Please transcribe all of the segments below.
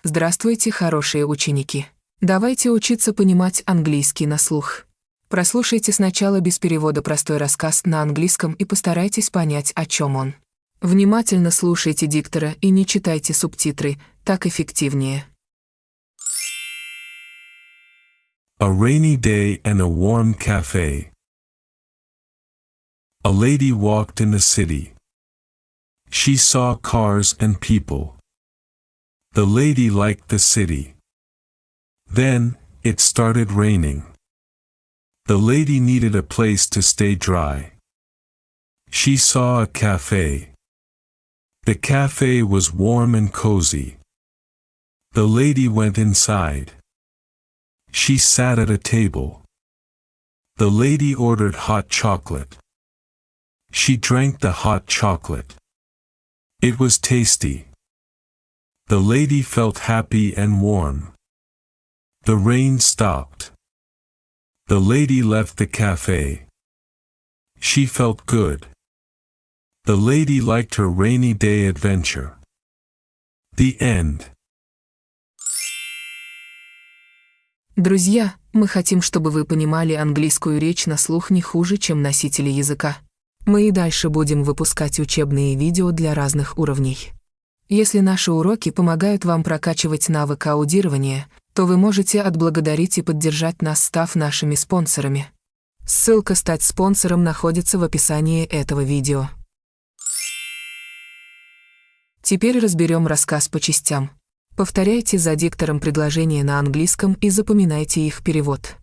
Здравствуйте, хорошие ученики. Давайте учиться понимать английский на слух. Прослушайте сначала без перевода простой рассказ на английском и постарайтесь понять, о чем он. Внимательно слушайте диктора и не читайте субтитры, так эффективнее. A rainy day and a warm cafe. A lady walked in the city. She saw cars and people. The lady liked the city. Then, it started raining. The lady needed a place to stay dry. She saw a cafe. The cafe was warm and cozy. The lady went inside. She sat at a table. The lady ordered hot chocolate. She drank the hot chocolate. It was tasty. The lady felt happy and warm. The rain stopped. The lady left the cafe. She felt good. The lady liked her rainy day adventure. The end. Друзья, мы хотим, чтобы вы понимали английскую речь на слух не хуже, чем носители языка. Мы и дальше будем выпускать учебные видео для разных уровней. Если наши уроки помогают вам прокачивать навык аудирования, то вы можете отблагодарить и поддержать нас, став нашими спонсорами. Ссылка «Стать спонсором» находится в описании этого видео. Теперь разберем рассказ по частям. Повторяйте за диктором предложения на английском и запоминайте их перевод.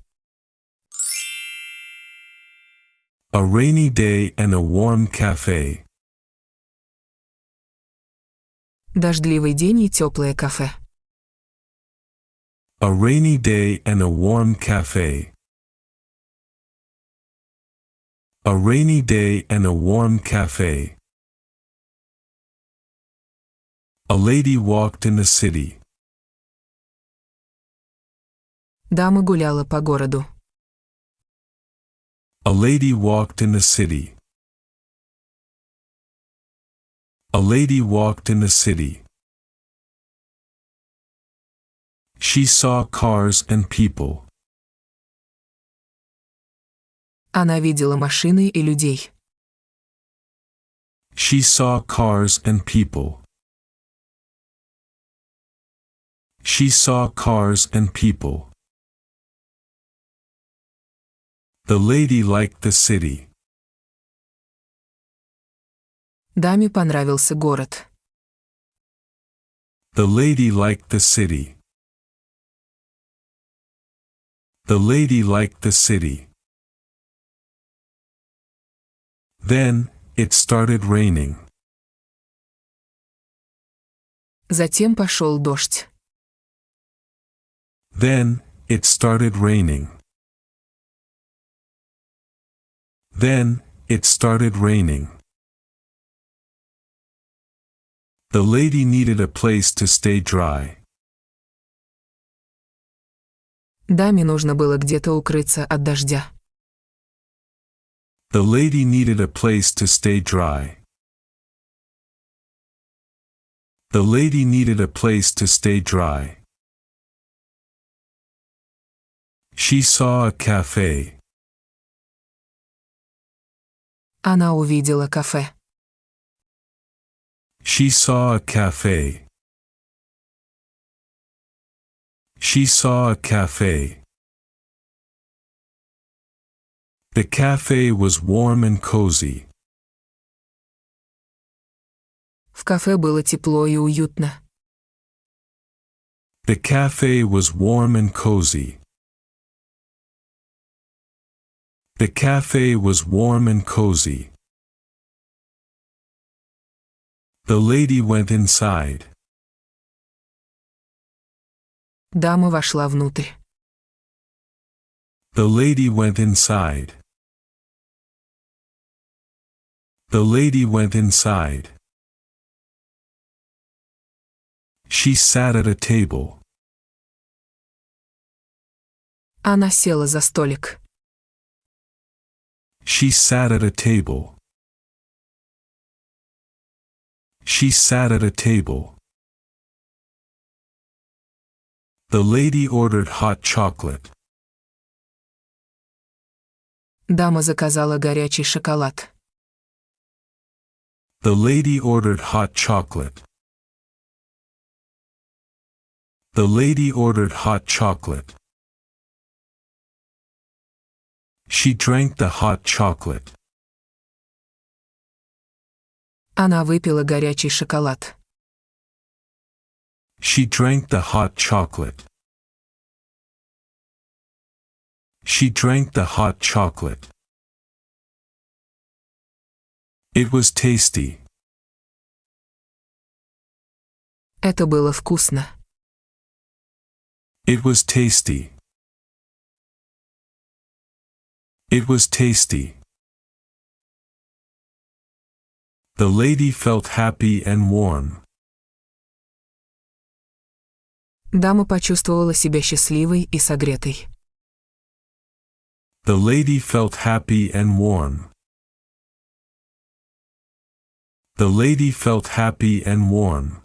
A rainy day and a warm cafe. Дождливый день и теплое кафе. A rainy day and a warm cafe. A rainy day and a warm cafe. A lady walked in the city. Дама гуляла по городу. A lady walked in the city. A lady walked in the city. She saw cars and people. Она видела машины и людей. She saw cars and people. She saw cars and people. The lady liked the city. Даме понравился город. The lady liked the city. The lady liked the city. Then, it started raining. Затем пошел дождь. Then, it started raining. Then, it started raining. The lady needed a place to stay dry. Даме нужно было где-то укрыться от дождя. The lady needed a place to stay dry. The lady needed a place to stay dry. She saw a cafe. Она увидела кафе. She saw a cafe. She saw a cafe. The cafe was warm and cozy. В кафе было тепло и уютно. The cafe was warm and cozy. The cafe was warm and cozy. The lady went inside. Дама вошла внутрь. The lady went inside. The lady went inside. She sat at a table. Она села за столик. She sat at a table. She sat at a table. The lady ordered hot chocolate. Дама заказала горячий шоколад. The lady ordered hot chocolate. The lady ordered hot chocolate. She drank the hot chocolate. Она выпила горячий шоколад. She drank the hot chocolate. She drank the hot chocolate. It was tasty. Это было вкусно. It was tasty. It was tasty. The lady felt happy and warm. Дама почувствовала себя счастливой и согретой. The lady felt happy and warm. The lady felt happy and warm.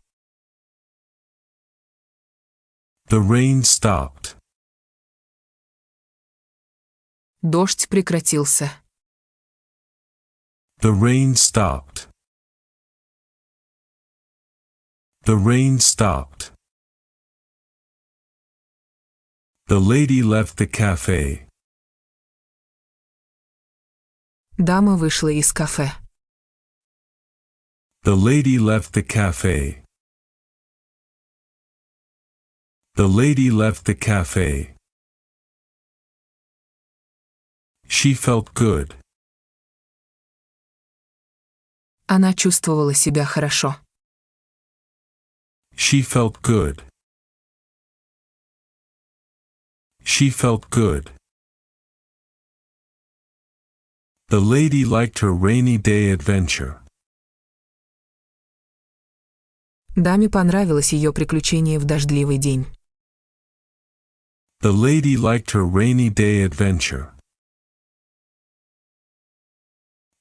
The rain stopped. Дождь прекратился. The rain stopped. The rain stopped. The lady left the cafe. Дама вышла из кафе. The lady left the cafe. The lady left the cafe. She felt good. Она чувствовала себя хорошо. She felt good. She felt good. The lady liked her rainy day adventure. Даме понравилось ее приключение в дождливый день. The lady liked her rainy day adventure.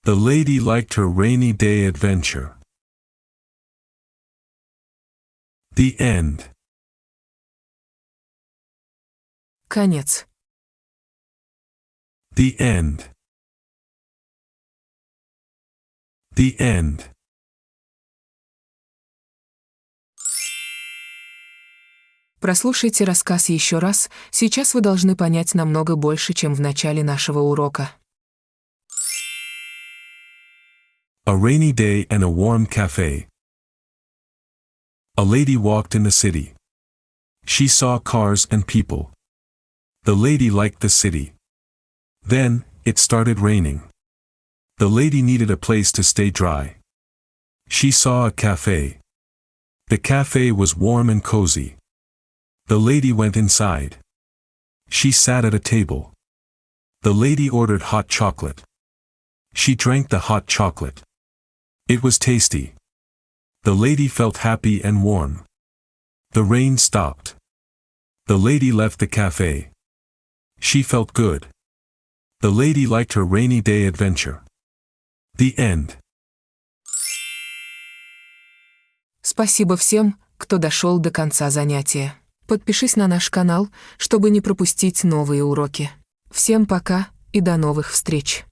The lady liked her rainy day adventure. The end. Конец. The end. The end. Прослушайте рассказ еще раз, сейчас вы должны понять намного больше, чем в начале нашего урока. A rainy day and a warm cafe. A lady walked in the city. She saw cars and people. The lady liked the city. Then, it started raining. The lady needed a place to stay dry. She saw a cafe. The cafe was warm and cozy. The lady went inside. She sat at a table. The lady ordered hot chocolate. She drank the hot chocolate. It was tasty. The lady felt happy and warm. The rain stopped. The lady left the cafe. She felt good. The lady liked her rainy day adventure. The end. Спасибо всем, кто дошел до конца занятия. Подпишись на наш канал, чтобы не пропустить новые уроки. Всем пока и до новых встреч!